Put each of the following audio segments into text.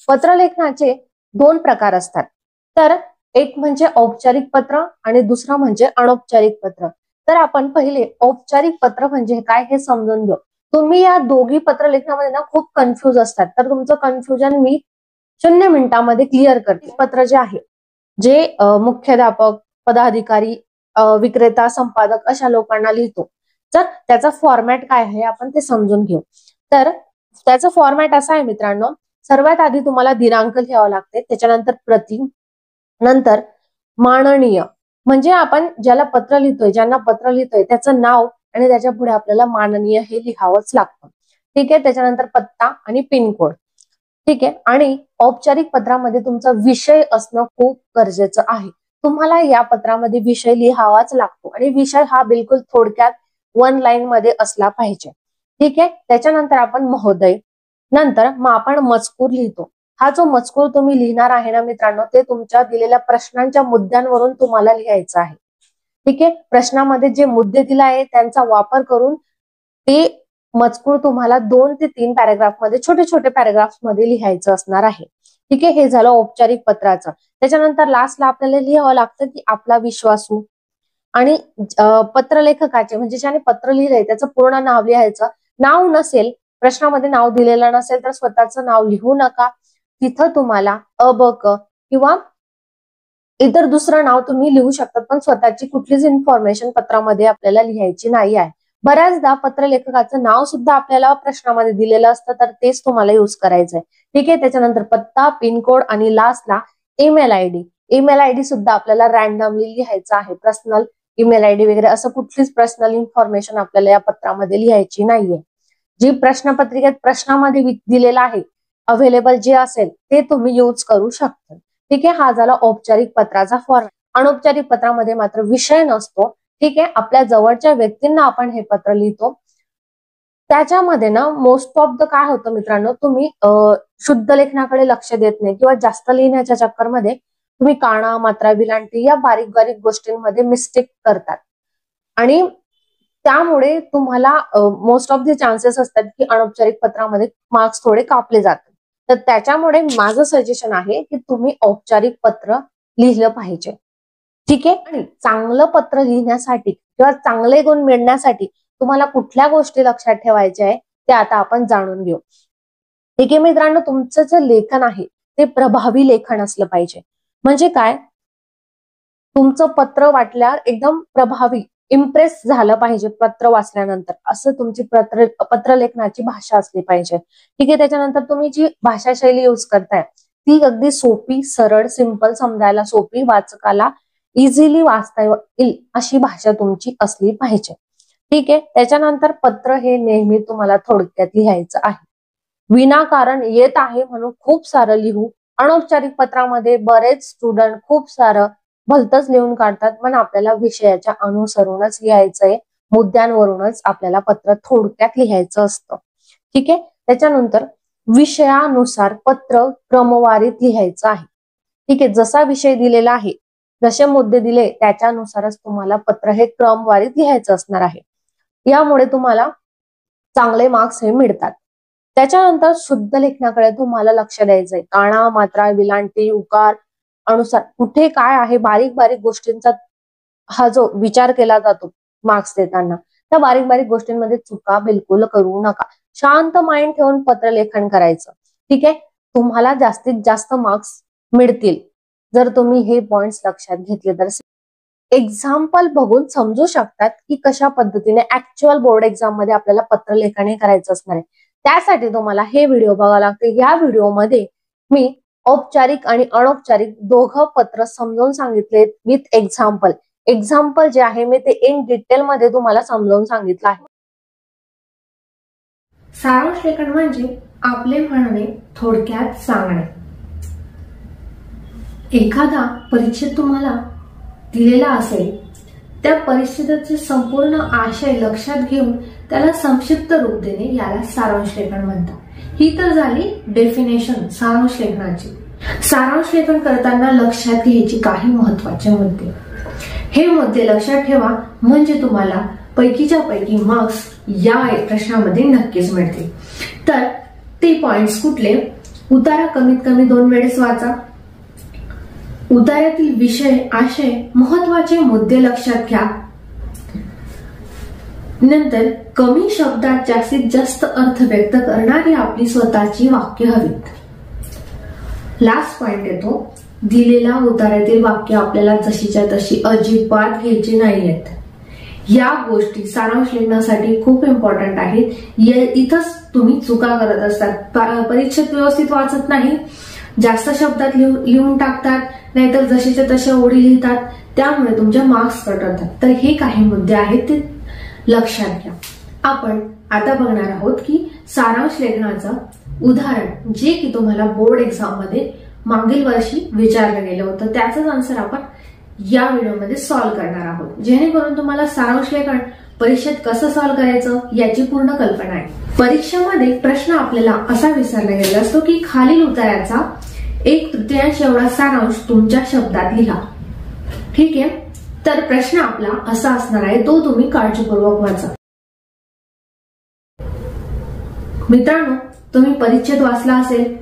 पत्रलेखनाचे दोन प्रकार असतात. तर एक म्हणजे औपचारिक पत्र आणि दुसरा म्हणजे अनौपचारिक पत्र. तर आपण पहिले औपचारिक पत्र म्हणजे काय हे समजून घेऊ. तुम्ही या दोघी पत्रलेखनामध्ये ना खूप कन्फ्युज असतात, तर तुमचं कन्फ्युजन मी 0 मिनिटांमध्ये क्लिअर करते. पत्र जे आहे, जे मुख्याध्यापक, पदाधिकारी, विक्रेता, संपादक अशा लोकांना लिहितो, तर त्याचा फॉर्मॅट काय आहे आपण ते समजून घेऊ. तर त्याचा फॉर्मॅट असा आहे मित्रांनो, सर्वात आधी तुम्हाला दिनांक लिहावा लागते, त्याच्यानंतर प्रति, नंतर माननीय, म्हणजे आपण ज्याला पत्र लिहितोय, ज्यांना पत्र लिहितोय त्याचं नाव आणि त्याच्या पुढे आपल्याला माननीय हे लिहावंच लागतं. ठीक आहे. त्याच्यानंतर पत्ता आणि पिनकोड. ठीक आहे. आणि औपचारिक पत्रामध्ये तुमचा विषय असणं खूप गरजेचं आहे. तुम्हाला या पत्रामध्ये विषय लिहावाच लागतो आणि विषय हा बिलकुल थोडक्यात 1 लाईन मध्ये असला पाहिजे. ठीक आहे. त्याच्यानंतर आपण महोदय, नंतर मग आपण मजकूर लिहितो. हा जो मजकूर तुम्ही लिहिणार आहे ना मित्रांनो, ते तुमच्या दिलेल्या प्रश्नांच्या मुद्द्यांवरून तुम्हाला लिहायचं आहे. ठीक आहे. प्रश्नामध्ये जे मुद्दे दिले आहे त्यांचा वापर करून ते मजकूर तुम्हाला 2 ते 3 पॅराग्राफ मध्ये, छोटे छोटे पॅराग्राफ मध्ये लिहायचं असणार आहे. ठीक आहे. हे झालं औपचारिक पत्राचं. त्याच्यानंतर लास्टला आपल्याला लिहावं लागतं की आपला विश्वासू आणि पत्रलेखकाचे म्हणजे ज्याने पत्र लिहिलंय त्याचं पूर्ण नाव लिहायचं. नाव नसेल, प्रश्नामध्ये नाव दिलेलं नसेल तर स्वतःचं नाव लिहू नका. तिथं तुम्हाला अ.ब.क. किंवा इतर दुसरं नाव तुम्ही लिहू शकता, पण स्वतःची कुठलीच इन्फॉर्मेशन पत्रामध्ये आपल्याला लिहायची नाही आहे. बऱ्याचदा पत्रलेखकाचं नाव सुद्धा आपल्याला प्रश्नामध्ये दिलेलं असतं, तर तेच तुम्हाला युज करायचंय. ठीक आहे. त्याच्यानंतर पत्ता, पिनकोड आणि लास्टला ईमेल आयडी. ईमेल आयडी सुद्धा आपल्याला रॅन्डमली लिहायचं आहे. पर्सनल ईमेल आयडी वगैरे असं कुठलीच पर्सनल इन्फॉर्मेशन आपल्याला या पत्रामध्ये लिहायची नाहीये. जी प्रश्नपत्रिकेत प्रश्नामध्ये दिलेलं आहे, अवेलेबल जे असेल ते तुम्ही यूज करू शकता. ठीक आहे. हा झाला औपचारिक पत्राचा फॉर्मॅट. अनौपचारिक पत्रामध्ये मात्र विषय नसतो. ठीक आहे. आपल्या जवळच्या व्यक्तींना आपण हे पत्र लिहितो. त्याच्यामध्ये ना मोस्ट ऑफ द काय होतं मित्रांनो, तुम्ही शुद्ध लेखनाकडे लक्ष देत नाही किंवा जास्त लिहिण्याच्या चक्करमध्ये तुम्ही काना, मात्रा, विलांटी या बारीक बारीक गोष्टींमध्ये मिस्टेक करतात आणि त्यामुळे तुम्हाला मोस्ट ऑफ द चान्सेस असतात की अनौपचारिक पत्रामध्ये मार्क्स थोडे कापले जातात. तर त्याच्यामुळे माझं सजेशन आहे की तुम्ही औपचारिक पत्र लिहिलं पाहिजे. ठीक आहे. आणि चांगलं पत्र लिहिण्यासाठी किंवा चांगले गुण मिळण्यासाठी तुम्हाला कुठल्या गोष्टी लक्षात ठेवायच्या आहे ते आता आपण जाणून घेऊ. ठीक आहे मित्रांनो, तुमचं जे लेखन आहे ते प्रभावी लेखन असलं पाहिजे. म्हणजे काय, तुमचं पत्र वाचल्यावर एकदम प्रभावी, इम्प्रेस झालं पाहिजे पत्र वाचल्यानंतर, असं तुमची पत्रलेखनाची भाषा असली पाहिजे. ठीक आहे. त्याच्यानंतर तुम्ही जी भाषा शैली यूज करताय ती अगदी सोपी, सरळ, सिंपल, समजायला सोपी, वाचकाला इझिली वाचता येईल अशी भाषा तुमची असली पाहिजे. ठीक आहे. त्याच्यानंतर पत्र हे नेहमी तुम्हाला थोडक्यात लिहायचं आहे. विनाकारण येत आहे म्हणून खूप सारं लिहू. अनौपचारिक पत्रामध्ये बरेच स्टुडंट खूप सारं भलतच लिहून काढतात, पण आपल्याला विषयाच्या अनुसरूनच लिहायचंय, मुद्द्यांवरूनच आपल्याला पत्र थोडक्यात लिहायचं असतं. ठीक आहे. त्याच्यानंतर विषयानुसार पत्र क्रमवारीत लिहायचं आहे. ठीक आहे. जसा विषय दिलेला आहे, जसे मुद्दे दिले त्याच्यानुसारच तुम्हाला पत्र हे क्रमवारीत लिहायचं असणार आहे. यामुळे तुम्हाला चांगले मार्क्स हे मिळतात. त्याच्यानंतर शुद्ध लेखनाकडे तुम्हाला लक्ष द्यायचंय. काना, मात्रा, विलांटी, उकार अनुसार कुठे काय आहे, बारीक बारीक गोष्टींचा हा जो विचार केला जातो मार्क्स देताना, त्या बारीक बारीक गोष्टींमध्ये चुका बिलकुल करू नका. शांत माइंड ठेवून पत्रलेखन करायचं. ठीक आहे. तुम्हाला जास्तीत जास्त मार्क्स मिळतील जर तुम्ही हे पॉइंट्स लक्षात घेतले तर. एक्झाम्पल बघून समजू शकतात की कशा पद्धतीने ऍक्च्युअल बोर्ड एक्झाम मध्ये आपल्याला पत्रलेखन करायचं असणार आहे. त्यासाठी तुम्हाला हे व्हिडिओ बघावं लागते. या व्हिडिओमध्ये मी औपचारिक आणि अनौपचारिक दोघं पत्र समजावून सांगितले विथ एक्झाम्पल. एक्झाम्पल जे आहे मी ते इन डिटेल मध्ये तुम्हाला समजावून सांगितलं आहे. सारांश लेखन म्हणजे आपले म्हणणे थोडक्यात सांगणे. एखादा परीक्षेत तुम्हाला दिलेला असेल, त्या परिस्थितीचे संपूर्ण आशय लक्षात घेऊन त्याला संक्षिप्त रूप देणे याला सारांश लेखन म्हणतात. ही तर झाली डेफिनेशन सारांश लेखनाची. सारांश लेखन करताना लक्षात घ्यायची काही महत्वाचे मुद्दे. हे मुद्दे लक्षात ठेवा म्हणजे तुम्हाला पैकीच्या पैकी मार्क्स या प्रश्नामध्ये नक्कीच मिळतील. तर ते पॉइंट्स कुठले, उतारा कमीत कमी 2 वेळेस वाचा. उतार्यातील विषय, आशय, महत्वाचे मुद्दे लक्षात घ्या. नंतर कमी शब्दात जास्तीत जास्त अर्थ व्यक्त करणारी आपली स्वतःची वाक्य हवीत. लास्ट पॉइंट येतो, दिलेल्या उतार्यातील वाक्य आपल्याला जशीच्या तशी अजिबात घ्यायची नाहीयेत. या गोष्टी सारांश लिहिण्यासाठी खूप इम्पॉर्टंट आहेत. इथंच तुम्ही चुका करत असतात. परीक्षेत व्यवस्थित वाचत नाही, जास्त शब्दात लिहून टाकतात, नाहीतर जशीच्या तशा ओळी लिहितात, त्यामुळे तुमचे मार्क्स कट होतात. तर हे काही मुद्दे आहेत ते लक्षात घ्या. आपण आता बघणार आहोत की सारांश लेखनाचं उदाहरण जे की तुम्हाला बोर्ड एक्झाम मध्ये मागील वर्षी विचारलं गेलं होतं, त्याचंच आन्सर आपण या व्हिडिओमध्ये सॉल्व्ह करणार आहोत, जेणेकरून तुम्हाला सारांश लेखन परीक्षेत कसं सॉल्व्ह करायचं याची पूर्ण कल्पना आहे. परीक्षेमध्ये प्रश्न आपल्याला असा विचारला गेला असतो की खालील उतार्याचा 1/3 एवढा सारांश तुमच्या शब्दात लिहा. ठीक आहे, तर प्रश्न आपला असा असणार आहे, तो तुम्ही काळजीपूर्वक वाचा. मित्रांनो, तुम्ही परीक्षेत वाचला असेल,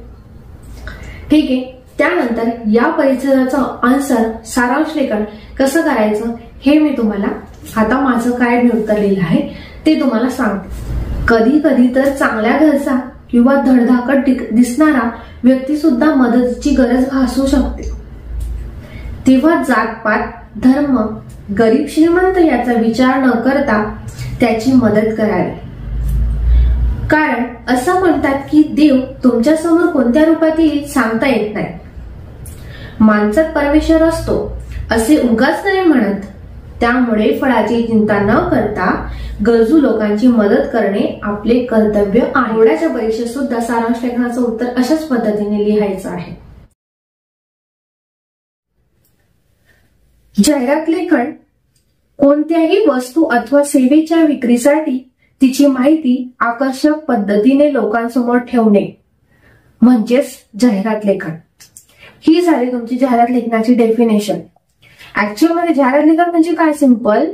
ठीक आहे. त्यानंतर या परिच्छेदाचं आन्सर सारांश लेखन कसं करायचं हे मी तुम्हाला आता माझं काय मी उत्तर लिहिलं आहे ते तुम्हाला सांगते. कधी कधी तर चांगल्या घरचा किंवा धडधाकट दिसणारा व्यक्ती सुद्धा मदतीची गरज भासू शकते. तेव्हा जातपात, धर्म, गरीब श्रीमंत याचा विचार न करता त्याची मदत करावी. कारण असं म्हणतात की देव तुमच्या समोर कोणत्या रूपात येईल सांगता येत नाही. माणसात परमेश्वर असतो असे उगाच नाही म्हणत. त्यामुळे फळाची चिंता न करता गरजू लोकांची मदत करणे आपले कर्तव्य आहे. बोर्डाच्या परीक्षेत सुद्धा सारांश लेखनाचं उत्तर अशाच पद्धतीने लिहायचं आहे. जाहिरात लेखन कोणत्याही वस्तू अथवा सेवेच्या विक्रीसाठी तिची माहिती आकर्षक पद्धतीने लोकांसमोर ठेवणे म्हणजेच जाहिरात लेखन. ही झाली तुमची जाहिरात लेखनाची डेफिनेशन. ऍक्च्युअल मध्ये जाहिरात लेखन म्हणजे काय, सिंपल,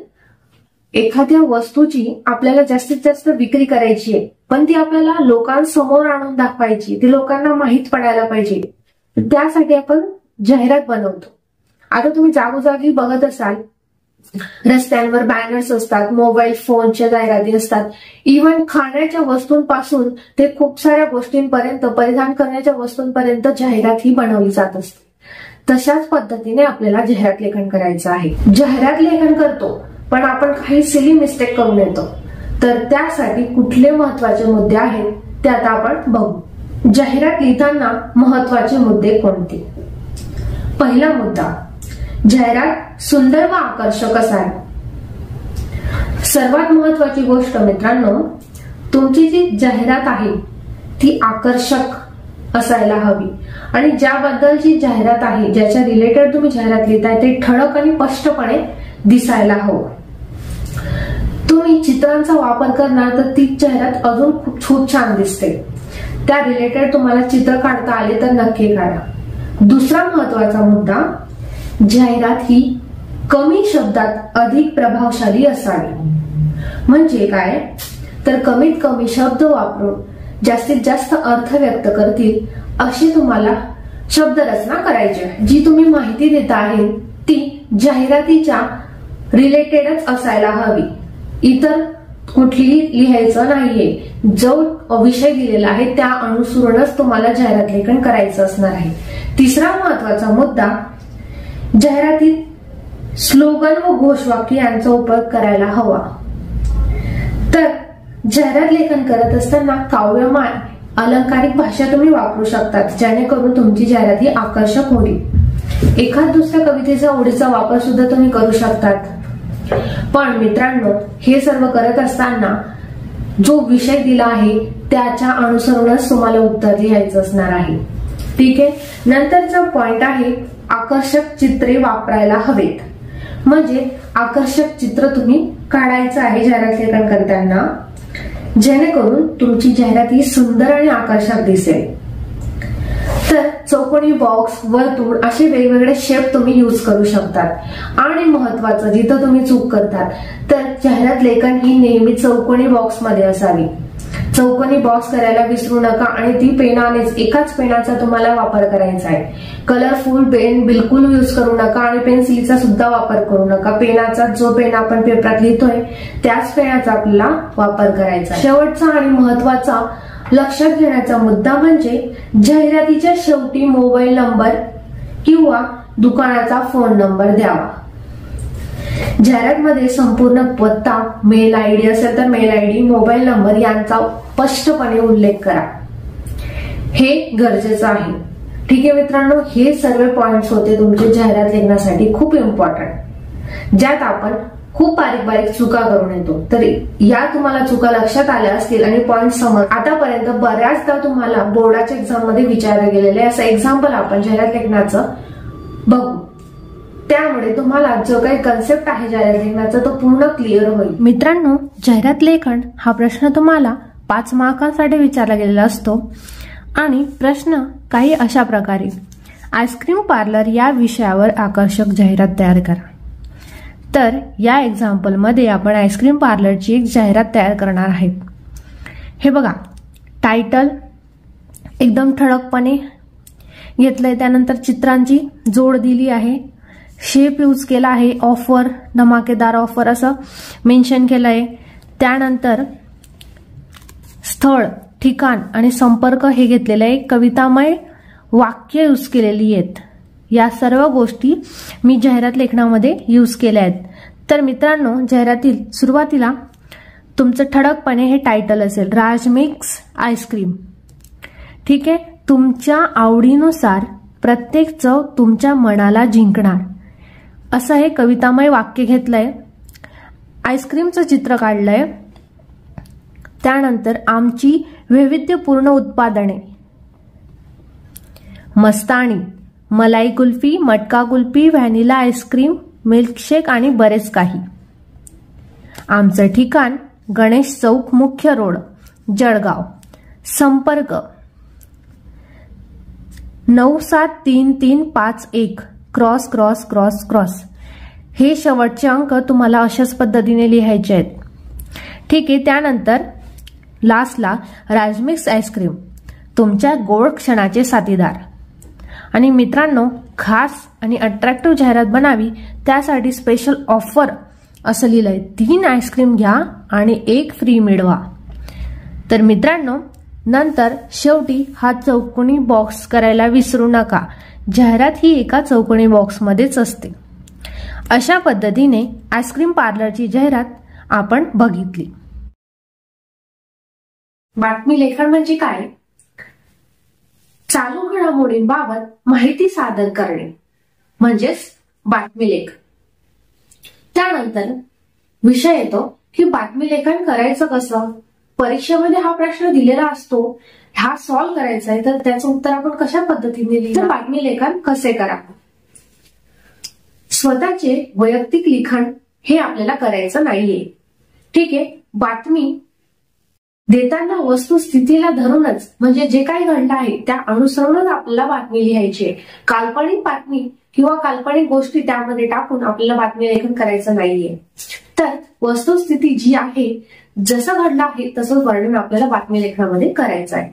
एखाद्या वस्तूची आपल्याला जास्तीत जास्त विक्री करायची आहे, पण ती आपल्याला लोकांसमोर आणून दाखवायची, ती लोकांना माहित पडायला पाहिजे. त्यासाठी आपण जाहिरात बनवतो. आता तुम्ही जागोजागी बघत असाल, रस्त्यांवर बॅनर्स असतात, मोबाईल फोनच्या जाहिराती असतात, इव्हन खाण्याच्या वस्तूंपासून ते खूप साऱ्या गोष्टींपर्यंत, परिधान करण्याच्या वस्तूंपर्यंत जाहिरात ही बनवली जात असते. तशाच पद्धतीने आपल्याला जाहिरात लेखन करायचं आहे. जाहिरात लेखन करतो पण आपण काही सिली मिस्टेक करून येतो, तर त्यासाठी कुठले महत्वाचे मुद्दे आहेत ते आता आपण बघू. जाहिरात लिहिताना महत्वाचे मुद्दे कोणते? पहिला मुद्दा, जाहिरात सुंदर व आकर्षक असावी. सर्वात महत्वाची गोष्ट मित्रांनो, तुमची जी जाहिरात आहे ती आकर्षक असायला हवी आणि ज्याबद्दलची जाहिरात आहे, ज्याच्या रिलेटेड तुम्ही जाहिरात लिहिताय ते ठळक आणि स्पष्टपणे दिसायला हवं. तुम्ही चित्रांचा वापर करणार तर ती जाहिरात अजून खूप छान दिसते. त्या रिलेटेड तुम्हाला चित्र काढता आले तर नक्की काढा. दुसरा महत्वाचा मुद्दा, जाहिरात ही कमी शब्दात अधिक प्रभावशाली असावी. म्हणजे काय, तर कमीत कमी शब्द वापरून जास्तीत जास्त अर्थ व्यक्त करतील अशी तुम्हाला शब्दरचना करायची आहे. जी तुम्ही माहिती देता आहे ती जाहिरातीच्या रिलेटेडच असायला हवी, इतर कुठलीही लिहायचं नाहीये. जो विषय दिलेला आहे त्या अनुसरूनच तुम्हाला जाहिरात लेखन करायचं असणार आहे. तिसरा महत्वाचा मुद्दा, जाहिरातीत स्लोगन व घोषवाक्य यांचा उपयोग करायला हवा. तर जाहिरात लेखन करत असताना काव्यमय अलंकारिक भाषा तुम्ही वापरू शकतात, जेणेकरून तुमची जाहिरात ही आकर्षक होईल. एखाद दुसऱ्या कवितेचा ओळीचा वापर सुद्धा तुम्ही करू शकतात. पण मित्रांनो, हे सर्व करत असताना जो विषय दिला आहे त्याच्या अनुसरूनच तुम्हाला उत्तर लिहायचं असणार आहे. ठीक आहे. नंतरचा पॉइंट आहे, आकर्षक चित्रे वापरायला हवेत. म्हणजे आकर्षक चित्र तुम्ही काढायचं आहे जाहिरात लेखन करताना, जेणेकरून तुमची जाहिरात ही सुंदर आणि आकर्षक दिसेल. तर चौकोनी बॉक्स, वर्तुळ असे वेगवेगळे शेप तुम्ही यूज करू शकतात. आणि महत्वाचं, जिथं तुम्ही चूक करतात तर जाहिरात लेखन ही नेहमी चौकोनी बॉक्स मध्ये असावी. चौकोनी बॉक्स करायला विसरू नका आणि ती पेनानेच एकाच पेनाचा तुम्हाला वापर करायचा आहे. कलरफुल पेन बिलकुल यूज करू नका आणि पेन्सिलीचा सुद्धा वापर करू नका. पेनाचा जो पेन आपण पेपरात लिहितोय त्याच पेनाचा आपल्याला वापर करायचा. शेवटचा आणि महत्वाचा लक्षात घेण्याचा मुद्दा म्हणजे जाहिरातीच्या शेवटी मोबाईल नंबर किंवा दुकानाचा फोन नंबर द्यावा. जाहिरातमध्ये संपूर्ण पत्ता, मेल आयडी असेल तर मेल आयडी, मोबाईल नंबर यांचा स्पष्टपणे उल्लेख करा. हे गरजेचं आहे. ठीक आहे मित्रांनो, हे सर्व पॉइंट्स होते तुमचे जाहिरात लेखनासाठी खूप इम्पॉर्टंट, ज्यात आपण खूप बारीक बारीक चुका करून येतो. तर या तुम्हाला चुका लक्षात आल्या असतील आणि पॉइंट समज. आतापर्यंत बऱ्याचदा तुम्हाला बोर्डाच्या एक्झाम मध्ये विचारले गेलेले असं एक्झाम्पल आपण जाहिरात लेखनाचं बघू. त्यामुळे तुम्हाला जो काही कन्सेप्ट आहे जाहिरात लेखनाचा तो पूर्ण क्लिअर होईल. मित्रांनो, जाहिरात लेखन हा प्रश्न तुम्हाला 5 मार्कांसाठी विचारला गेलेला असतो आणि प्रश्न काही अशा प्रकारे: आईस्क्रीम पार्लर या विषयावर आकर्षक जाहिरात तयार करा. तर या एक्झाम्पल मध्ये आपण आईस्क्रीम पार्लरची एक जाहिरात तयार करणार आहेत. हे बघा, टायटल एकदम ठळकपणे घेतलंय, त्यानंतर चित्रांची जोड दिली आहे, शेप यूज केला आहे, ऑफर, धमाकेदार ऑफर असं मेन्शन केलंय. त्यानंतर स्थळ, ठिकाण आणि संपर्क हे घेतलेलं आहे. कवितामय वाक्य यूज केलेली आहेत. या सर्व गोष्टी मी जाहिरात लेखनामध्ये यूज केल्या आहेत. तर मित्रांनो, जाहिरातील सुरुवातीला तुमचं ठळकपणे हे टायटल असेल, राज मिक्स आईस्क्रीम. ठीक आहे, तुमच्या आवडीनुसार प्रत्येक चव तुमच्या मनाला जिंकणार असं हे कवितामय वाक्य घेतलंय. आईस्क्रीमचं चित्र काढलंय. त्यानंतर आमची वैविध्यपूर्ण उत्पादने, मस्तानी, मलाई कुल्फी, मटका कुल्फी, व्हॅनिला आईस्क्रीम, मिल्कशेक आणि बरेच काही. आमचं ठिकाण गणेश चौक, मुख्य रोड, जळगाव. संपर्क 973351 क्रॉस क्रॉस क्रॉस क्रॉस. हे शेवटचे अंक तुम्हाला अशाच पद्धतीने लिहायचे आहेत. ठीक आहे. त्यानंतर लास्टला राजमिक्स आईस्क्रीम, तुमच्या गोड क्षणाचे साथीदार. आणि मित्रांनो, खास आणि अट्रॅक्टिव्ह जाहिरात बनावी त्यासाठी स्पेशल ऑफर असं लिहिलंय, 3 आईस्क्रीम घ्या आणि 1 फ्री मिळवा. तर मित्रांनो, नंतर शेवटी हा चौकोनी बॉक्स करायला विसरू नका. जाहिरात ही एका चौकोनी बॉक्समध्येच असते. अशा पद्धतीने आईस्क्रीम पार्लरची जाहिरात आपण बघितली. बातमी लेखन म्हणजे काय? चालू घडामोडींबाबत माहिती सादर करणे म्हणजेच बातमी लेख. त्यानंतर विषय येतो की बातमी लेखन करायचं कसं. परीक्षेमध्ये हा प्रश्न दिलेला असतो, हा सॉल्व्ह करायचा आहे, तर त्याचं उत्तर आपण कशा पद्धतीने लिहिलं, बातमी लेखन कसे करावं. स्वतःचे वैयक्तिक लिखाण हे आपल्याला करायचं नाहीये. ठीक आहे. बातमी देताना वस्तुस्थितीला धरूनच, म्हणजे जे काही घडलं आहे त्या अनुसरूनच आपल्याला बातमी लिहायची आहे. काल्पनिक बातमी किंवा काल्पनिक गोष्टी त्यामध्ये टाकून आपल्याला बातमी लेखन करायचं नाहीये. तर वस्तुस्थिती जी आहे, जसं घडलं आहे तसंच वर्णन आपल्याला बातमी लेखनामध्ये करायचं आहे.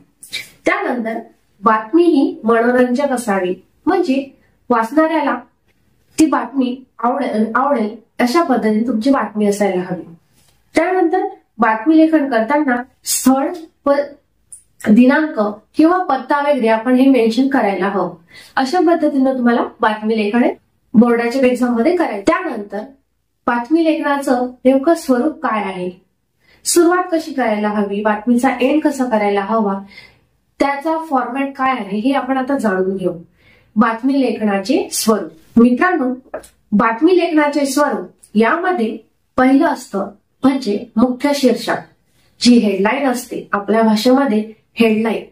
त्यानंतर बातमी ही मनोरंजक असावी, म्हणजे वाचणाऱ्याला ती बातमी आवडेल अशा पद्धतीने तुमची बातमी असायला हवी. त्यानंतर बातमी लेखन करताना स्थळ व दिनांक किंवा पत्ता वगैरे आपण हे मेन्शन करायला हवं. अशा पद्धतीने तुम्हाला बातमी लेखन बोर्डाच्या एक्झाम मध्ये करायचं. त्यानंतर बातमी लेखनाचं नेमकं स्वरूप काय आहे, सुरुवात कशी करायला हवी, बातमीचा एंड कसा करायला हवा, त्याचा फॉर्मॅट काय आहे हे आपण आता जाणून घेऊ. बातमी लेखनाचे स्वरूप. मित्रांनो, बातमी लेखनाचे स्वरूप यामध्ये पहिलं असतं म्हणजे मुख्य शीर्षक, जी हेडलाईन असते आपल्या भाषेमध्ये हेडलाईन,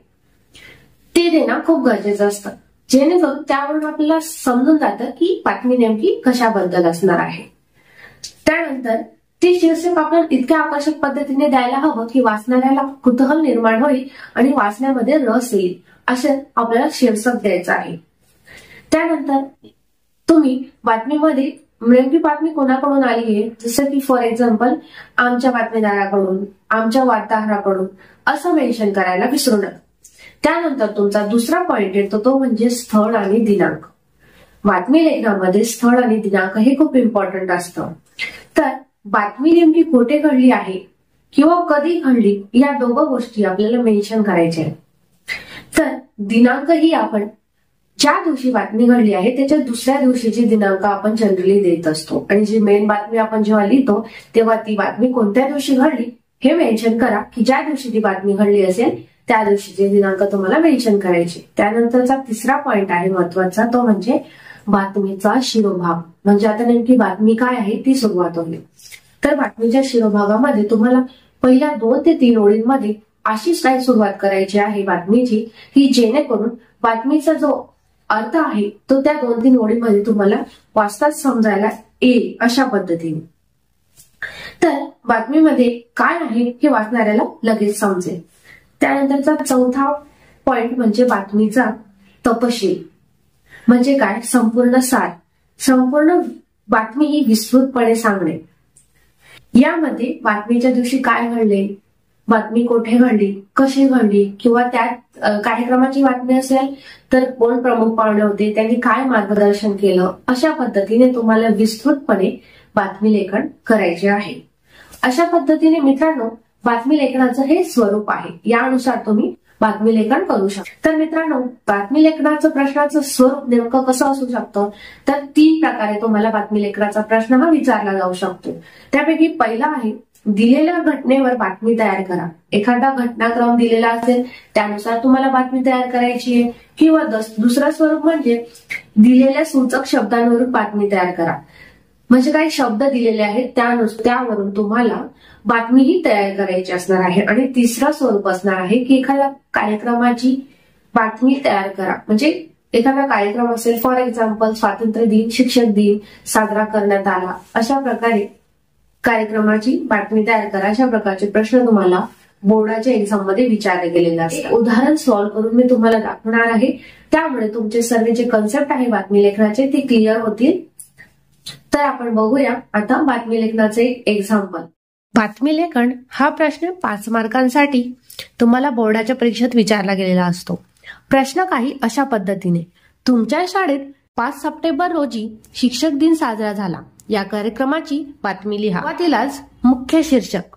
ते देणं खूप गरजेचं असतं, जेणेकरून त्यावरून आपल्याला समजून जातं की बातमी नेमकी कशाबद्दल असणार आहे. त्यानंतर ते शीर्षक आपण इतक्या आकर्षक पद्धतीने द्यायला हवं की वाचणाऱ्याला कुतूहल निर्माण होईल आणि वाचण्यामध्ये रस येईल, असं आपल्याला शीर्षक द्यायचं आहे. त्यानंतर तुम्ही बातमीमध्ये नेमकी बातमी कोणाकडून आली आहे, जसं की फॉर एक्झाम्पल आमच्या बातमीदाराकडून, आमच्या वार्ताहराकडून, असं मेन्शन करायला विसरू नका. त्यानंतर तुमचा दुसरा पॉइंट येतो तो म्हणजे स्थळ आणि दिनांक. बातमी लेखनामध्ये स्थळ आणि दिनांक हे खूप इम्पॉर्टंट असतं. तर बातमी नेमकी कुठे घडली आहे किंवा कधी घडली या दोघं गोष्टी आपल्याला मेन्शन करायच्या आहेत. तर दिनांक ही आपण ज्या दिवशी बातमी घडली आहे त्याच्या दुसऱ्या दिवशीची दिनांक आपण जनरली देत असतो आणि जी मेन बातमी आपण जेव्हा लिहितो तेव्हा ती बातमी कोणत्या दिवशी घडली हे मेन्शन करा की ज्या दिवशी ती बातमी घडली असेल त्या दिवशीचे दिनांक तुम्हाला मेन्शन करायचे. त्यानंतरचा तिसरा पॉइंट आहे महत्वाचा, तो म्हणजे बातमीचा शिरोभाग. म्हणजे आता नेमकी बातमी काय आहे ती सुरुवात होईल. तर बातमीच्या शिरोभागामध्ये तुम्हाला पहिल्या 2 ते 3 ओळींमध्ये अशीच काही सुरुवात करायची आहे बातमीची की जेणेकरून बातमीचा जो अर्थ आहे तो त्या 2-3 ओळीमध्ये तुम्हाला वाचताच समजायला येईल अशा पद्धतीने. तर बातमीमध्ये काय आहे हे वाचणाऱ्याला लगेच समजेल. त्यानंतरचा चौथा पॉइंट म्हणजे बातमीचा तपशील. म्हणजे काय? संपूर्ण सार. संपूर्ण बातमी ही विस्तृतपणे सांगणे. यामध्ये बातमीच्या दिवशी काय घडले, बातमी कुठे घडली, कशी घडली, किंवा त्यात कार्यक्रमाची बातमी असेल तर कोण प्रमुख पाहुणे होते, त्यांनी काय मार्गदर्शन केलं, अशा पद्धतीने तुम्हाला विस्तृतपणे बातमी लेखन करायचे आहे. अशा पद्धतीने मित्रांनो बातमी लेखनाचं हे स्वरूप आहे. यानुसार तुम्ही बातमी लेखन करू शकता. तर मित्रांनो बातमी लेखनाचं प्रश्नाचं स्वरूप नेमकं कसं असू शकतं, तर 3 प्रकारे तुम्हाला बातमी लेखनाचा प्रश्न हा विचारला जाऊ शकतो. त्यापैकी पहिला आहे दिलेल्या घटनेवर बातमी तयार करा. एखादा घटनाक्रम दिलेला असेल त्यानुसार तुम्हाला बातमी तयार करायची आहे. किंवा दुसरा स्वरूप म्हणजे दिलेल्या सूचक शब्दांवरून बातमी तयार करा. म्हणजे काही शब्द दिलेले आहेत त्यावरून तुम्हाला बातमी ही तयार करायची असणार आहे. आणि तिसरा स्वरूप असणार आहे की एखाद्या कार्यक्रमाची बातमी तयार करा. म्हणजे एखादा कार्यक्रम असेल, फॉर एक्झाम्पल स्वातंत्र्य दिन, शिक्षक दिन साजरा करण्यात आला, अशा प्रकारे कार्यक्रमाची बातमी तयार करा. अशा प्रकारचे प्रश्न तुम्हाला बोर्डाच्या एक्झाम मध्ये विचारले गेलेले असतात. उदाहरण सॉल्व्ह करून मी तुम्हाला दाखवणार आहे. त्यामुळे तुमचे सर्व जे कन्सेप्ट आहे बातमी लेखनाचे ते क्लिअर होतील. तर आपण बघूया आता बातमी लेखनाचे एक एक्झाम्पल. बातमी लेखन हा प्रश्न 5 मार्कांसाठी तुम्हाला बोर्डाच्या परीक्षेत विचारला गेलेला असतो. प्रश्न काही अशा पद्धतीने, तुमच्या शाळेत 5 सप्टेंबर रोजी शिक्षक दिन साजरा झाला. या कार्यक्रमाची बातमी लिहा. सुरुवातीलाच मुख्य शीर्षक.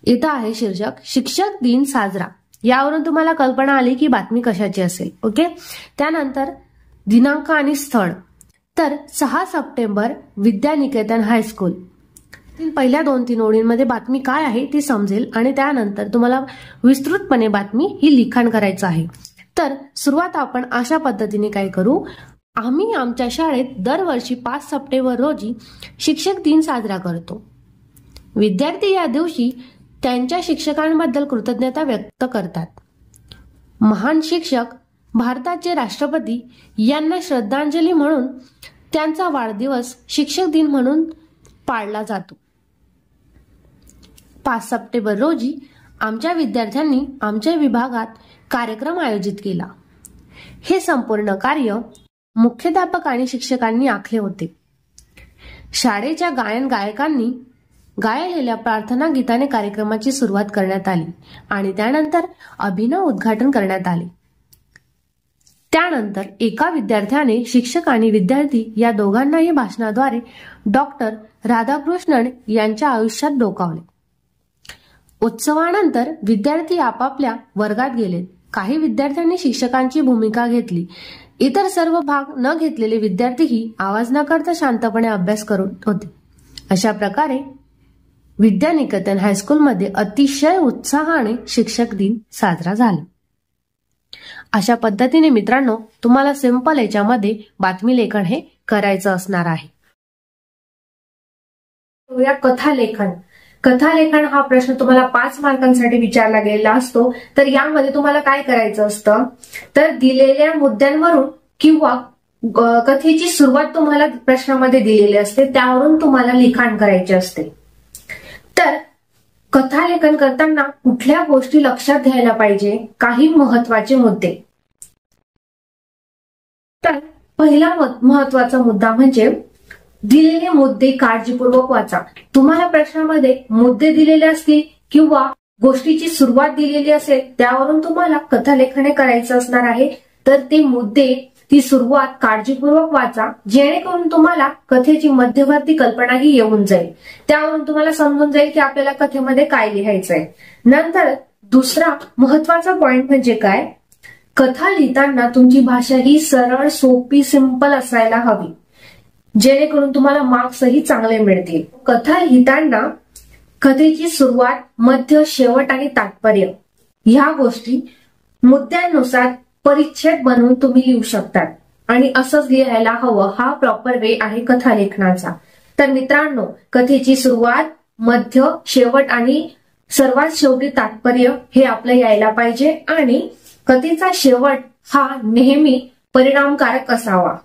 इथं आहे शीर्षक शिक्षक दिन साजरा. यावरून तुम्हाला कल्पना आली की बातमी कशाची असेल. ओके. त्यानंतर दिनांक आणि स्थळ. तर 6 सप्टेंबर विद्यानिकेतन हायस्कूल. पहिल्या 2-3 ओळींमध्ये बातमी काय आहे ती समजेल आणि त्यानंतर तुम्हाला विस्तृतपणे बातमी ही लिखाण करायचं आहे. तर सुरुवात आपण अशा पद्धतीने काय करू, आम्ही आमच्या शाळेत दरवर्षी 5 सप्टेंबर रोजी शिक्षक दिन साजरा करतो. विद्यार्थी या दिवशी त्यांच्या शिक्षकांबद्दल कृतज्ञता व्यक्त करतात. महान शिक्षक भारताचे राष्ट्रपती यांना श्रद्धांजली म्हणून त्यांचा वाढदिवस शिक्षक दिन म्हणून पाळला जातो. 5 सप्टेंबर रोजी आमच्या विद्यार्थ्यांनी आमच्या विभागात कार्यक्रम आयोजित केला. हे संपूर्ण कार्य मुख्याध्यापक आणि शिक्षकांनी आखले होते. शाळेच्या गायन गायकांनी गायलेल्या प्रार्थना गीताने कार्यक्रमाची सुरुवात करण्यात आली आणि त्यानंतर अभिनव उद्घाटन करण्यात आले. त्यानंतर एका विद्यार्थ्याने शिक्षक आणि विद्यार्थी या दोघांनाही भाषणाद्वारे डॉक्टर राधाकृष्णन यांच्या आयुष्यात डोकावले. उत्सवानंतर विद्यार्थी आपापल्या वर्गात गेले. काही विद्यार्थ्यांनी शिक्षकांची भूमिका घेतली. इतर सर्व भाग न घेतलेले विद्यार्थीही आवाज न करता शांतपणे अभ्यास करत होते. अशा प्रकारे विद्यानिकेतन हायस्कूलमध्ये अतिशय उत्साहाने शिक्षक दिन साजरा झाला. अशा पद्धतीने मित्रांनो तुम्हाला सिंपल याच्यामध्ये बातमी लेखन हे करायचं असणार आहे. कथालेखन. कथालेखन हा प्रश्न तुम्हाला 5 मार्कांसाठी विचारला गेलेला असतो. तर यामध्ये तुम्हाला काय करायचं असतं, तर दिलेल्या मुद्द्यांवरून किंवा कथेची सुरुवात तुम्हाला प्रश्नामध्ये दिलेली असते, त्यावरून तुम्हाला लिखाण करायचे असते. तर कथालेखन करताना कुठल्या गोष्टी लक्षात घ्यायला पाहिजे, काही महत्वाचे मुद्दे. तर पहिला महत्वाचा मुद्दा म्हणजे दिलेले मुद्दे काळजीपूर्वक वाचा. तुम्हाला प्रश्नामध्ये मुद्दे दिलेले असतील किंवा गोष्टीची सुरुवात दिलेली असेल त्यावरून तुम्हाला कथालेखन करायचं असणार आहे, तर ते मुद्दे, ती सुरुवात काळजीपूर्वक वाचा, जेणेकरून तुम्हाला कथेची मध्यवर्ती कल्पनाही येऊन जाईल. त्यावरून तुम्हाला समजून जाईल की आपल्याला कथेमध्ये काय लिहायचंय. नंतर दुसरा महत्वाचा पॉइंट म्हणजे काय, कथा लिहिताना तुमची भाषा ही सरळ, सोपी, सिंपल असायला हवी, जेणेकरून तुम्हाला मार्क्सही चांगले मिळतील. कथा लिहिताना कथेची सुरुवात, मध्य, शेवट आणि तात्पर्य ह्या गोष्टी मुद्द्यानुसार परिच्छेद बनवून तुम्ही लिहू शकतात आणि असंच लिहायला हवं. हा प्रॉपर वे आहे कथालेखनाचा. तर मित्रांनो, कथेची सुरुवात, मध्य, शेवट आणि सर्वात शेवटी तात्पर्य हे आपलं यायला पाहिजे आणि कथेचा शेवट हा नेहमी परिणामकारक असावा.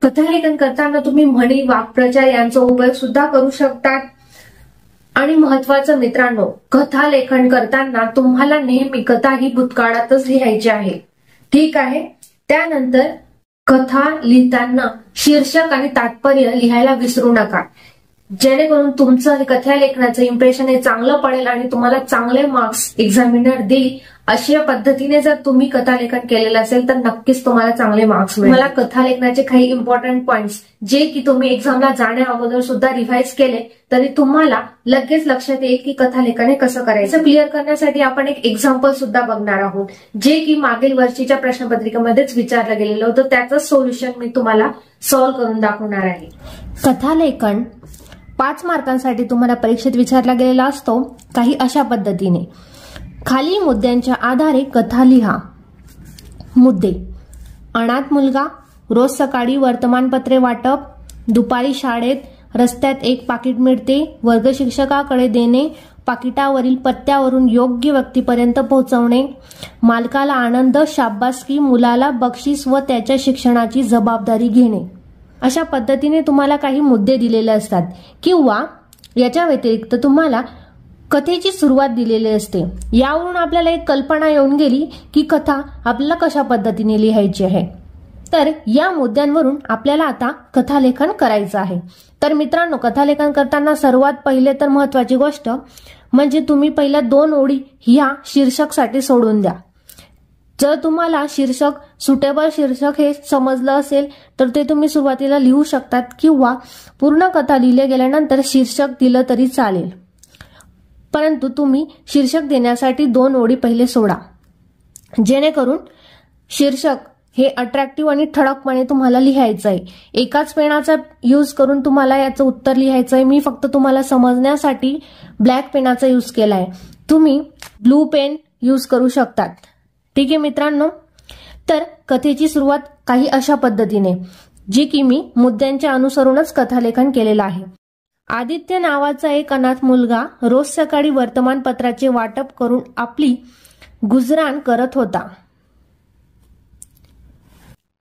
कथालेखन करताना तुम्ही म्हणी, वाक्प्रचार यांचा उपयोग सुद्धा करू शकतात. आणि महत्वाचं मित्रांनो, कथालेखन करताना तुम्हाला नेहमी कथा ही भूतकाळातच लिहायची आहे. ठीक आहे. त्यानंतर कथा लिहिताना शीर्षक आणि तात्पर्य लिहायला विसरू नका, जेणेकरून तुमचं हे कथालेखनाचं इम्प्रेशन हे चांगलं पडेल आणि तुम्हाला चांगले मार्क्स एक्झामिनर देईल. अशा पद्धतीने जर तुम्ही कथालेखन केलेलं असेल तर नक्कीच तुम्हाला चांगले मार्क्स मिळेल. मला कथालेखनाचे काही इम्पॉर्टंट पॉइंट्स जे की तुम्ही एक्झामला जाण्या अगोदर सुद्धा रिव्हाइज केले तरी तुम्हाला लगेच लक्षात येईल की कथालेखन हे कसं करायचं. क्लिअर करण्यासाठी आपण एक एक्झाम्पल सुद्धा बघणार आहोत, जे की मागील वर्षीच्या प्रश्नपत्रिकेमध्येच विचारलं गेलेलं होतं. त्याचं सोल्युशन मी तुम्हाला सॉल्व्ह करून दाखवणार आहे. कथालेखन 5 मार्कांसाठी तुम्हाला परीक्षेत विचारला गेलेला असतो काही अशा पद्धतीने. खाली मुद्द्यांच्या आधारे कथा लिहा. मुद्दे: अनाथ मुलगा, रोज सकाळी वर्तमानपत्रे वाटप, दुपारी शाळेत रस्त्यात एक पाकिट मिळते, वर्ग शिक्षकाकडे देणे, पाकिटावरील पत्त्यावरून योग्य व्यक्तीपर्यंत पोहोचवणे, मालकाला आनंद, शाबासकी, मुलाला बक्षीस व त्याच्या शिक्षणाची जबाबदारी घेणे. अशा पद्धतीने तुम्हाला काही मुद्दे दिलेले असतात किंवा याच्या व्यतिरिक्त तुम्हाला कथेची सुरुवात दिलेली असते. यावरून आपल्याला एक कल्पना येऊन गेली की कथा आपल्याला कशा पद्धतीने लिहायची आहे. तर या मुद्द्यांवरून आपल्याला आता कथालेखन करायचं आहे. तर मित्रांनो, कथालेखन करताना सर्वात पहिले तर महत्वाची गोष्ट म्हणजे तुम्ही पहिल्या 2 ओळी ह्या शीर्षकसाठी सोडून द्या. जर तुम्हाला शीर्षक, सुटेबल शीर्षक हे समजलं असेल तर ते तुम्ही सुरुवातीला लिहू शकतात किंवा पूर्ण कथा लिहिले गेल्यानंतर शीर्षक दिलं तरी चालेल. परंतु तुम्ही शीर्षक देण्यासाठी 2 ओळी पहिले सोडा, जेणेकरून शीर्षक हे अट्रॅक्टिव्ह आणि ठळकपणे तुम्हाला लिहायचं आहे. एकाच पेनाचा यूज करून तुम्हाला याचं उत्तर लिहायचं आहे. मी फक्त तुम्हाला समजण्यासाठी ब्लॅक पेनाचा यूज केलाय. तुम्ही ब्लू पेन यूज करू शकतात. ठीक आहे मित्रांनो. तर कथेची सुरुवात काही अशा पद्धतीने, जी की मी मुद्द्यांच्या अनुसरूनच कथालेखन केलेलं आहे. आदित्य नावाचा एक अनाथ मुलगा रोज सकाळी वर्तमानपत्राचे वाटप करून आपली गुजराण करत होता.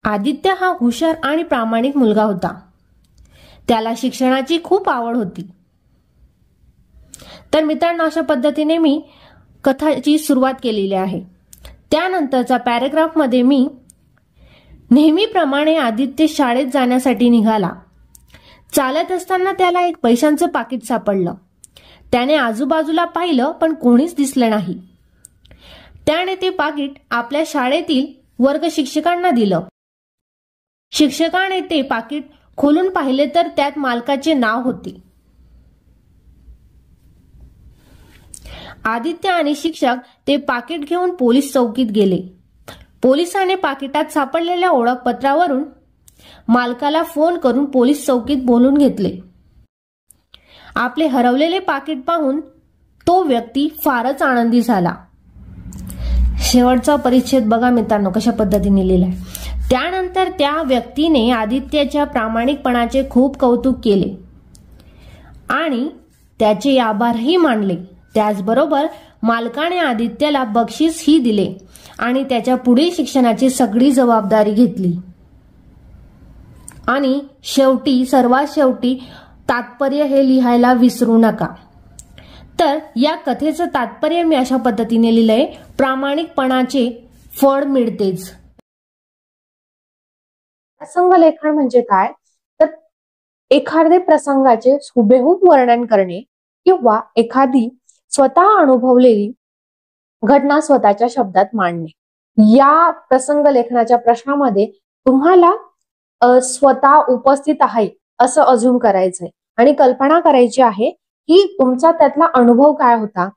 आदित्य हा हुशार आणि प्रामाणिक मुलगा होता. त्याला शिक्षणाची खूप आवड होती. तर मित्रांनो, अशा पद्धतीने मी कथाची सुरुवात केलेली आहे. त्यानंतरचा पॅरेग्राफमध्ये मी नेहमीप्रमाणे आदित्य शाळेत जाण्यासाठी निघाला. चालत असताना त्याला एक पैशांचं पाकिट सापडलं. त्याने आजूबाजूला पाहिलं पण कोणीच दिसलं नाही. त्याने ते पाकिट आपल्या शाळेतील वर्ग शिक्षकांना दिलं. शिक्षकाने ते पाकिट खोलून पाहिले तर त्यात मालकाचे नाव होते. आदित्य आणि शिक्षक ते पाकिट घेऊन पोलीस चौकीत गेले. पोलिसाने पाकिटात सापडलेल्या ओळखपत्रावरून मालकाला फोन करून पोलीस चौकीत बोलून घेतले. आपले हरवलेले पाकिट पाहून तो व्यक्ती फारच आनंदी झाला. शेवटचा परिच्छेद बघा मित्रांनो कशा पद्धतीने लिहिलाय. त्यानंतर त्या व्यक्तीने आदित्याच्या प्रामाणिकपणाचे खूप कौतुक केले आणि त्याचे आभारही मानले. त्याचबरोबर मालकाने आदित्याला बक्षीस ही दिले आणि त्याच्या पुढील शिक्षणाची सगळी जबाबदारी घेतली. आणि शेवटी, सर्वात शेवटी तात्पर्य हे लिहायला विसरू नका. तर या कथेचं तात्पर्य मी अशा पद्धतीने लिहिलंय: प्रामाणिकपणाचे फळ मिळतेच. प्रसंग लेखन म्हणजे काय, तर एखाद्या प्रसंगाचे हुबेहूब वर्णन करणे किंवा एखादी स्वतः अनुभवलेली घटना स्वतःच्या शब्दात मांडणे। या प्रसंग लेखनाच्या प्रश्नामध्ये तुम्हाला स्वतः उपस्थित आहे असं अज्युम करायचंय आणि कल्पना करायची आहे की तुमचा त्यातला अनुभव काय होता,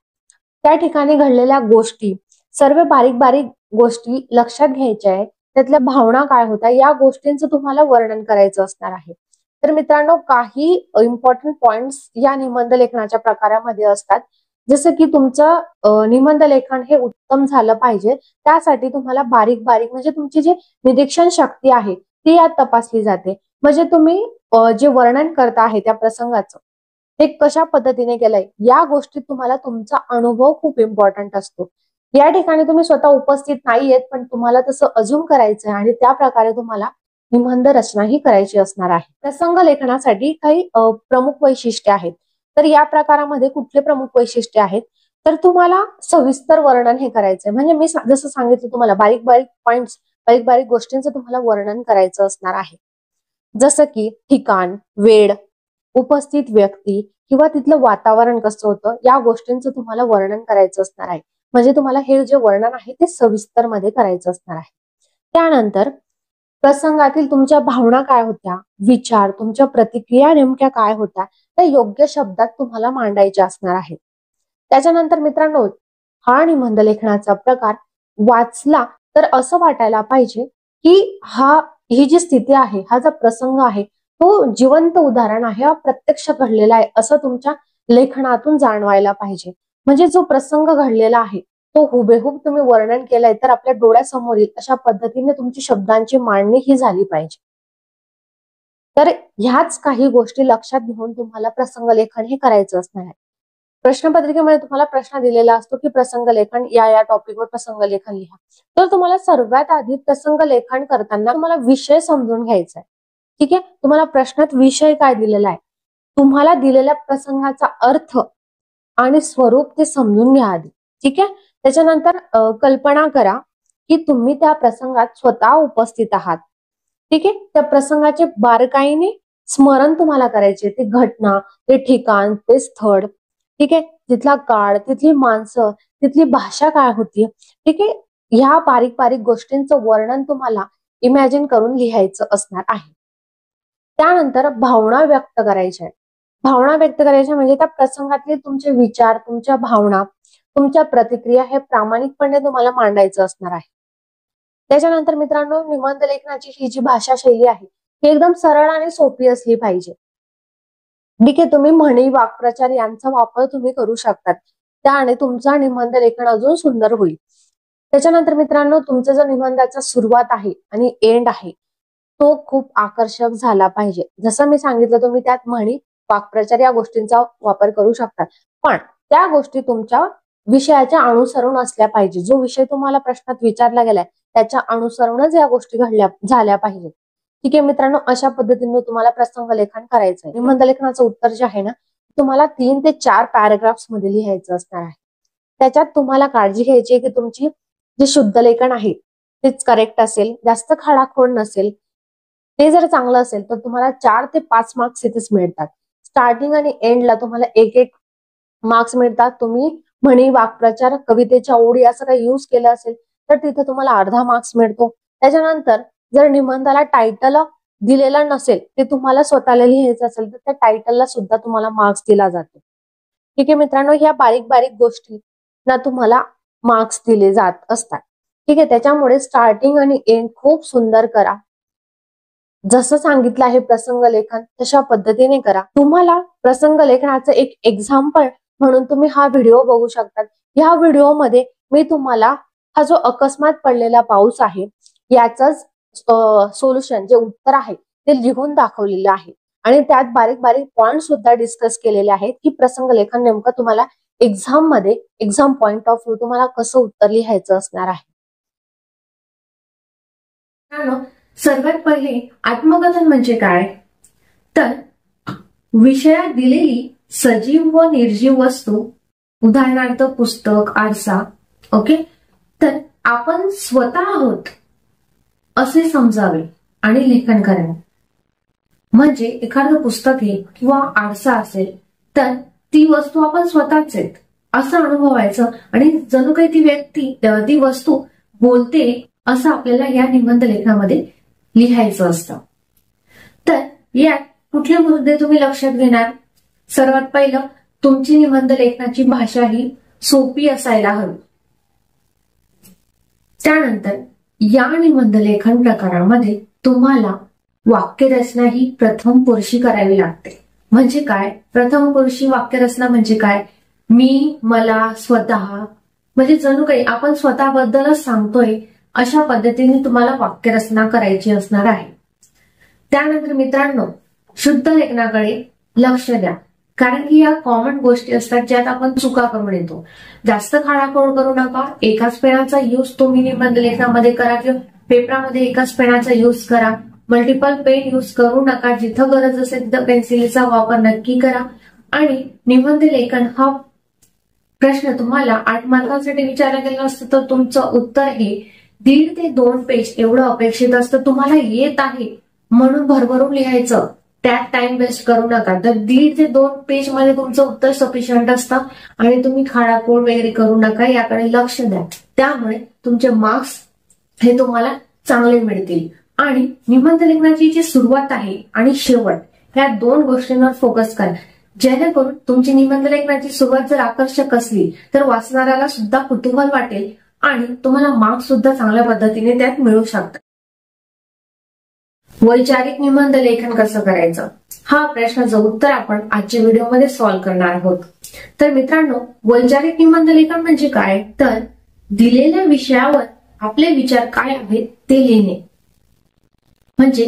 त्या ठिकाणी घडलेल्या गोष्टी, सर्व बारीक बारीक गोष्टी लक्षात घ्यायच्या आहे, त्यातल्या भावना काय होत्या, या गोष्टींचं तुम्हाला वर्णन करायचं असणार आहे। तर मित्रांनो, काही इम्पॉर्टंट पॉइंट्स या निबंध लेखनाच्या प्रकारामध्ये असतात, जसं की तुमचं निबंध लेखन हे उत्तम झालं पाहिजे, त्यासाठी तुम्हाला बारीक बारीक म्हणजे तुमची जी निरीक्षण शक्ती आहे ती यात तपासली जाते। म्हणजे तुम्ही जे वर्णन करता आहे त्या प्रसंगाचं ते कशा पद्धतीने केलंय या गोष्टीत तुम्हाला तुमचा अनुभव खूप इम्पॉर्टंट असतो। या ठिकाणी तुम्ही स्वतः उपस्थित नाहीयेत, पण तुम्हाला तसं अज्युम करायचंय आणि त्या प्रकारे तुम्हाला निबंध रचना ही करायची असणार आहे। प्रसंग लेखनासाठी काही प्रमुख वैशिष्ट्ये आहेत। तर या प्रकारामध्ये कुठले प्रमुख वैशिष्ट्ये आहेत, तर तुम्हाला सविस्तर वर्णन हे करायचंय। म्हणजे मी जसं सांगितलं तुम्हाला बारीक बारीक पॉइंट्स, बारीक बारीक गोष्टींचं तुम्हाला वर्णन करायचं असणार आहे। जसं की ठिकाण, वेळ, उपस्थित व्यक्ती किंवा तिथलं वातावरण कसं होतं, या गोष्टींचं तुम्हाला वर्णन करायचं असणार आहे। म्हणजे तुम्हाला हे जे वर्णन आहे ते सविस्तर मध्ये करायचं असणार आहे। त्यानंतर प्रसंगातील तुमच्या भावना काय होत्या, विचार, तुमच्या प्रतिक्रिया नेमक्या काय होत्या, त्या योग्य शब्दात तुम्हाला मांडायच्या असणार आहेत। त्याच्यानंतर मित्रांनो, हा निबंध लेखनाचा प्रकार वाचला तर असं वाटायला पाहिजे की ही जी स्थिती आहे, हा जो प्रसंग आहे तो जिवंत उदाहरण आहे, हा प्रत्यक्ष घडलेला आहे असं तुमच्या लेखनातून जाणवायला पाहिजे। म्हणजे जो प्रसंग घडलेला आहे तो हुबेहूब तुम्ही वर्णन केलंय, तर आपल्या डोळ्यासमोर येईल अशा पद्धतीने तुमची शब्दांची मांडणी ही झाली पाहिजे। तर ह्याच काही गोष्टी लक्षात घेऊन तुम्हाला प्रसंग लेखन हे करायचं असणार आहे। प्रश्नपत्रिकेमध्ये तुम्हाला प्रश्न दिलेला असतो की प्रसंग लेखन या टॉपिकवर प्रसंग लेखन लिहा। तर तुम्हाला सर्वात आधी प्रसंग लेखन करताना तुम्हाला विषय समजून घ्यायचा आहे। ठीक आहे, तुम्हाला प्रश्नात विषय काय दिलेला आहे, तुम्हाला दिलेल्या प्रसंगाचा अर्थ आणि स्वरूप ते समजून घ्या आधी। ठीक आहे, त्याच्यानंतर कल्पना करा की तुम्ही त्या प्रसंगात स्वतः उपस्थित आहात। ठीक आहे, त्या प्रसंगाचे बारकाईने स्मरण तुम्हाला करायचे, ते घटना, ते ठिकाण, ते स्थळ, ठीक आहे, तिथला काळ, तिथली माणसं, तिथली भाषा काय होती, ठीक आहे, ह्या बारीक बारीक गोष्टींचं वर्णन तुम्हाला इमॅजिन करून लिहायचं असणार आहे। त्यानंतर भावना व्यक्त करायच्या आहेत। भावना व्यक्त करायच्या म्हणजे त्या प्रसंगातले तुमचे विचार, तुमच्या भावना, तुमच्या प्रतिक्रिया हे प्रामाणिकपणे तुम्हाला मांडायचं असणार आहे। त्याच्यानंतर मित्रांनो, निबंध लेखनाची ही जी भाषा शैली आहे ही एकदम सरळ आणि सोपी असली पाहिजे। ठीक आहे, तुम्ही म्हणी, वाक्प्रचार यांचा वापर तुम्ही करू शकतात, त्याने तुमचा निबंध लेखन अजून सुंदर होईल। त्याच्यानंतर मित्रांनो, तुमचा जो निबंधाचा सुरुवात आहे आणि एंड आहे तो खूप आकर्षक झाला पाहिजे। जसं मी सांगितलं, तुम्ही त्यात म्हणी, वाक्प्रचार या गोष्टींचा वापर करू शकता, पण त्या गोष्टी तुमच्या विषयाच्या अनुसरून असल्या पाहिजे। जो विषय तुम्हाला प्रश्नात विचारला गेलाय त्याच्या अनुसरूनच या गोष्टी झाल्या पाहिजे। ठीक आहे मित्रांनो, अशा पद्धतीने तुम्हाला प्रसंग लेखन करायचं आहे। निबंध लेखनाचं उत्तर जे आहे ना, तुम्हाला 3 ते 4 पॅराग्राफ्स मध्ये लिहायचं असणार आहे। त्याच्यात तुम्हाला काळजी घ्यायची आहे की तुमची जे शुद्ध लेखन आहे तेच करेक्ट असेल, जास्त खाडाखोड नसेल। ते जर चांगलं असेल तर तुम्हाला 4 ते 5 मार्क्स इथेच मिळतात। स्टार्टिंग आणि एंडला तुम्हाला 1-1 मार्क्स मिळतात। तुम्ही म्हणी, वाक्प्रचार, कवितेच्या ओळी असं काही यूज केलं असेल तर तिथे तुम्हाला अर्धा मार्क्स मिळतो। त्याच्यानंतर जर निबंधाला टायटल दिलेला नसेल, ते तुम्हाला स्वतःला लिहायचं असेल तर त्या टायटलला सुद्धा तुम्हाला मार्क्स दिला जातो। ठीक आहे मित्रांनो, ह्या बारीक बारीक गोष्टी ना तुम्हाला मार्क्स दिले जात असतात। ठीक आहे, त्याच्यामुळे स्टार्टिंग आणि एंड खूप सुंदर करा। जसं सांगितलं आहे प्रसंग लेखन तशा पद्धतीने करा। तुम्हाला प्रसंग लेखनाचं एक एक्झाम्पल म्हणून तुम्ही हा व्हिडिओ बघू शकता। या व्हिडिओमध्ये मी तुम्हाला हा जो अकस्मात पडलेला पाऊस आहे याचंच सोल्युशन, जे उत्तर आहे ते लिहून दाखवलेलं आहे आणि त्यात बारीक बारीक पॉइंट सुद्धा डिस्कस केलेले आहेत की प्रसंग लेखन नेमकं तुम्हाला एक्झाम मध्ये, एक्झाम पॉइंट ऑफ व्ह्यू तुम्हाला कसं उत्तर लिहायचं असणार आहे। सर्वात पहिले आत्मकथन म्हणजे काय, तर विषयात दिलेली सजीव व निर्जीव वस्तू, उदाहरणार्थ पुस्तक, आरसा, ओके, तर आपण स्वतः आहोत असे समजावे आणि लेखन करावे। म्हणजे एखादं पुस्तक आहे किंवा आरसा असेल तर ती वस्तू आपण स्वतःच आहेत, असं अनुभवायचं आणि जणू काही ती व्यक्ती ती वस्तू बोलते असं आपल्याला या निबंध लेखनामध्ये लिहायचं असतं. तर यात कुठले मुद्दे तुम्ही लक्षात घेणार? सर्वात पहिलं, तुमची निबंध लेखनाची भाषा ही सोपी असायला हवी. त्यानंतर या निबंध लेखन प्रकारामध्ये तुम्हाला वाक्यरचना ही प्रथम पुरुषी करावी लागते. म्हणजे काय? प्रथम पुरुषी वाक्यरचना म्हणजे काय? मी, मला, स्वतः, म्हणजे जणू काही आपण स्वतःबद्दलच सांगतोय अशा पद्धतीने तुम्हाला वाक्यरचना करायची असणार आहे. त्यानंतर मित्रांनो, शुद्ध लेखनाकडे लक्ष द्या, कारण की या कॉमन गोष्टी असतात ज्यात आपण चुका करून येतो. जास्त खाडाखोड करू नका. एकाच पेनाचा यूज तुम्ही निबंध लेखनामध्ये करा किंवा पेपरामध्ये एकाच पेनाचा यूज करा. मल्टिपल पेन यूज करू नका. जिथं गरज असेल तिथं पेन्सिलीचा वापर नक्की करा. आणि निबंध लेखन हा प्रश्न तुम्हाला 8 मार्कांसाठी विचारला गेला असतं तर तुमचं उत्तर हे 1.5 ते 2 पेज एवढं अपेक्षित असतं. तुम्हाला येत आहे म्हणून भरभरून लिहायचं, त्यात टाइम वेस्ट करू नका. तर 1.5 ते 2 पेज मध्ये तुमचं उत्तर सफिशियंट असतं आणि तुम्ही खाडाखोड वगैरे करू नका, याकडे लक्ष द्या. त्यामुळे तुमचे मार्क्स हे तुम्हाला चांगले मिळतील. आणि निबंध लेखनाची जी सुरुवात आहे आणि शेवट ह्या 2 गोष्टींवर फोकस करा, जेणेकरून तुमची निबंध लेखनाची सुरुवात जर आकर्षक असली तर वाचणाऱ्याला सुद्धा कुतूहल वाटेल आणि तुम्हाला मार्क्स सुद्धा चांगल्या पद्धतीने त्यात मिळू शकतात. वैचारिक निबंध लेखन कसं करायचं, हा प्रश्नाचं उत्तर आपण आजच्या व्हिडिओमध्ये सॉल्व्ह करणार आहोत. तर मित्रांनो, वैचारिक निबंध लेखन म्हणजे काय? तर दिलेल्या विषयावर आपले विचार काय आहेत ते लिहिणे. म्हणजे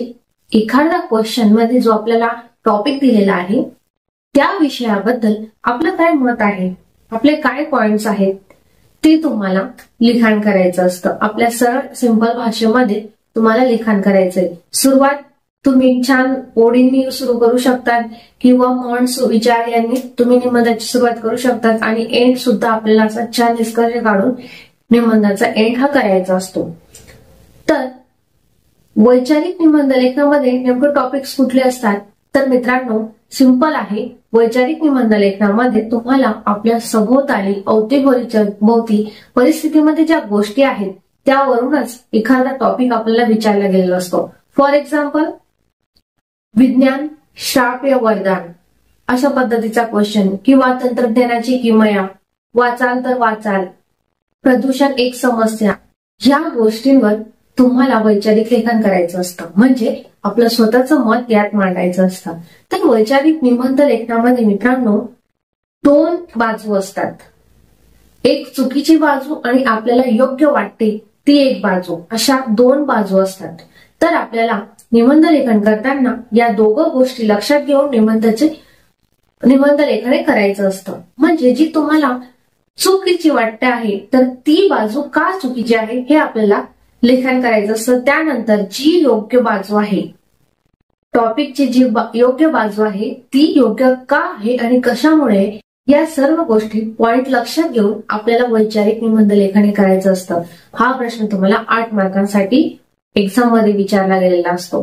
एखाद्या क्वेश्चन मध्ये जो आपल्याला टॉपिक दिलेला आहे त्या विषयाबद्दल आपलं काय मत आहे, आपले काय पॉइंट्स आहेत ते तुम्हाला लिखाण करायचं असतं. आपल्या सरळ सिंपल भाषेमध्ये तुम्हाला लिखाण करायचंय. सुरुवात तुम्ही छान ओळींनी सुरू करू शकतात किंवा मॉन्ट्स विचार यांनी तुम्ही निबंधाची सुरुवात करू शकतात आणि एंड सुद्धा आपल्याला असा छान निष्कर्ष काढून निबंधाचा एंड हा करायचा असतो. तर वैचारिक निबंध लेखनामध्ये नेमके टॉपिक्स कुठले असतात? तर मित्रांनो, सिंपल आहे. वैचारिक निबंध लेखनामध्ये तुम्हाला आपल्या सभोवताली अवतीभोवती परिस्थितीमध्ये ज्या गोष्टी आहेत त्यावरूनच एखादा टॉपिक आपल्याला विचारला गेलेला असतो. फॉर एक्झाम्पल, विज्ञान श्राप या वरदान अशा पद्धतीचा क्वेश्चन, किंवा तंत्रज्ञानाची किमया, वाचाल तर वाचाल, प्रदूषण एक समस्या, ह्या गोष्टींवर तुम्हाला वैचारिक लेखन करायचं असतं. म्हणजे आपलं स्वतःचं मत यात मांडायचं असतं. तर वैचारिक निबंध लेखनामध्ये मित्रांनो 2 बाजू असतात. एक चुकीची बाजू आणि आपल्याला योग्य वाटते ती एक बाजू, अशा 2 बाजू असतात. तर आपल्याला निबंध लेखन करताना या दोघं गोष्टी लक्षात घेऊन निबंध लेखन करायचं असतं. म्हणजे जी तुम्हाला चुकीची वाटते आहे तर ती बाजू का चुकीची आहे हे आपल्याला लेखन करायचं असतं. त्यानंतर जी योग्य बाजू आहे, टॉपिकची जी योग्य बाजू आहे ती योग्य का आहे आणि कशामुळे, या सर्व गोष्टी पॉइंट लक्षात घेऊन आपल्याला वैचारिक निबंध लेखन करायचं असतं. हा प्रश्न तुम्हाला 8 मार्कांसाठी एक्झाम मध्ये विचारला गेलेला असतो.